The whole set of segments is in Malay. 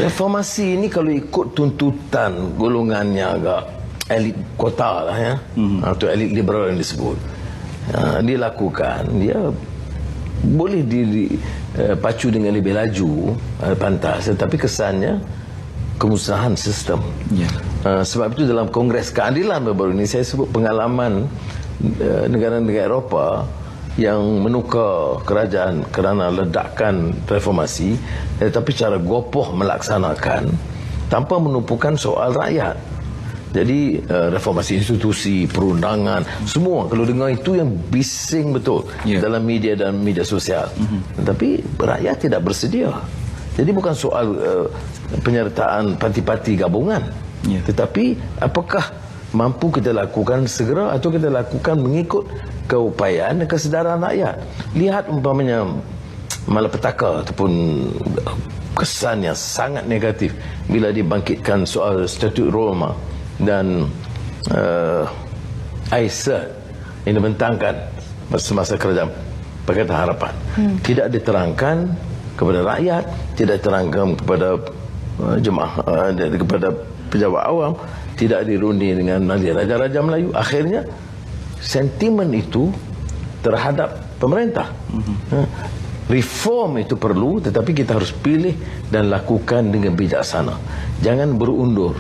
Reformasi ini kalau ikut tuntutan golongannya agak elit kota lah ya, atau elit liberal yang disebut, dilakukan, dia boleh dipacu dengan lebih laju, pantas, tetapi kesannya kemusnahan sistem. Sebab itu dalam Kongres Keadilan baru-baru ini saya sebut pengalaman negara-negara Eropah yang menukar kerajaan kerana ledakan reformasi, tetapi secara gopoh melaksanakan tanpa menumpukan soal rakyat. Jadi reformasi institusi, perundangan, semua kalau dengar itu yang bising betul dalam media dan media sosial. Tetapi rakyat tidak bersedia. Jadi bukan soal penyertaan parti-parti gabungan, tetapi apakah mampu kita lakukan segera atau kita lakukan mengikut keupayaan dan kesedaran rakyat. Lihat umpamanya malapetaka ataupun kesan yang sangat negatif bila dibangkitkan soal statut Roma dan AICERT yang dibentangkan semasa kerajaan Pakatan Harapan. Tidak diterangkan kepada rakyat, tidak diterangkan kepada jemaah, kepada pejabat awam, tidak dirundi dengan raja-raja Melayu. Akhirnya sentimen itu terhadap pemerintah. Reform itu perlu, tetapi kita harus pilih dan lakukan dengan bijaksana. Jangan berundur.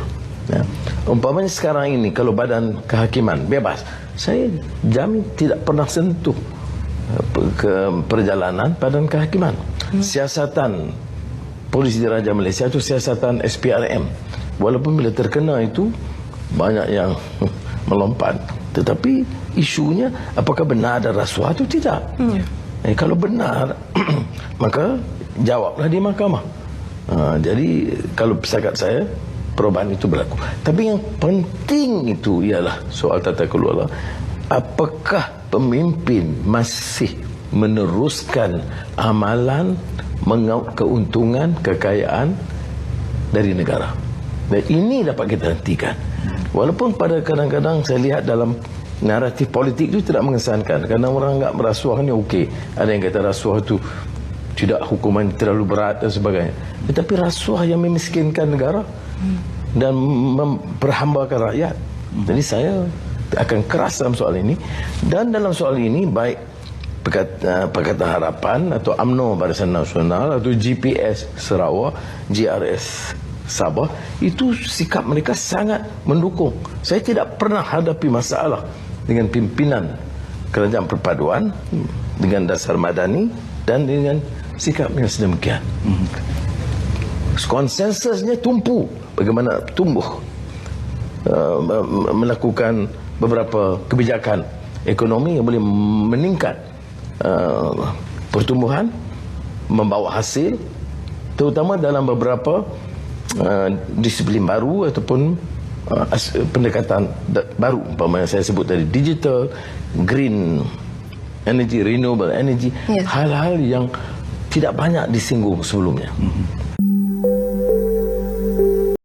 Umpamanya sekarang ini kalau badan kehakiman bebas, saya jamin tidak pernah sentuh ke perjalanan badan kehakiman. Siasatan polisi Diraja Malaysia itu siasatan SPRM. Walaupun bila terkena itu banyak yang melompat, tetapi isunya apakah benar ada rasuah atau tidak. Kalau benar maka jawablah di mahkamah. Jadi kalau pesakit saya, perubahan itu berlaku. Tapi yang penting itu ialah soal tata kelola. Apakah pemimpin masih meneruskan amalan mengaut keuntungan, kekayaan dari negara? Dan ini dapat kita hentikan. Walaupun pada kadang-kadang saya lihat dalam naratif politik itu tidak mengesankan, kerana orang anggap merasuah ni okey. Ada yang kata rasuah itu tidak, hukuman terlalu berat dan sebagainya. Tetapi rasuah yang memiskinkan negara dan memperhambakan rakyat. Jadi saya akan keras dalam soal ini. Dan dalam soal ini baik Pakatan Harapan atau UMNO Barisan Nasional atau GPS Sarawak, GRS Sabah, itu sikap mereka sangat mendukung. Saya tidak pernah hadapi masalah dengan pimpinan Kerajaan Perpaduan dengan dasar madani dan dengan sikap yang sedemikian. Konsensusnya tumpu bagaimana tumbuh melakukan beberapa kebijakan ekonomi yang boleh meningkat pertumbuhan, membawa hasil, terutama dalam beberapa disiplin baru ataupun pendekatan baru. Umpamanya saya sebut tadi digital, green energy, renewable energy, hal-hal yang tidak banyak disinggung sebelumnya.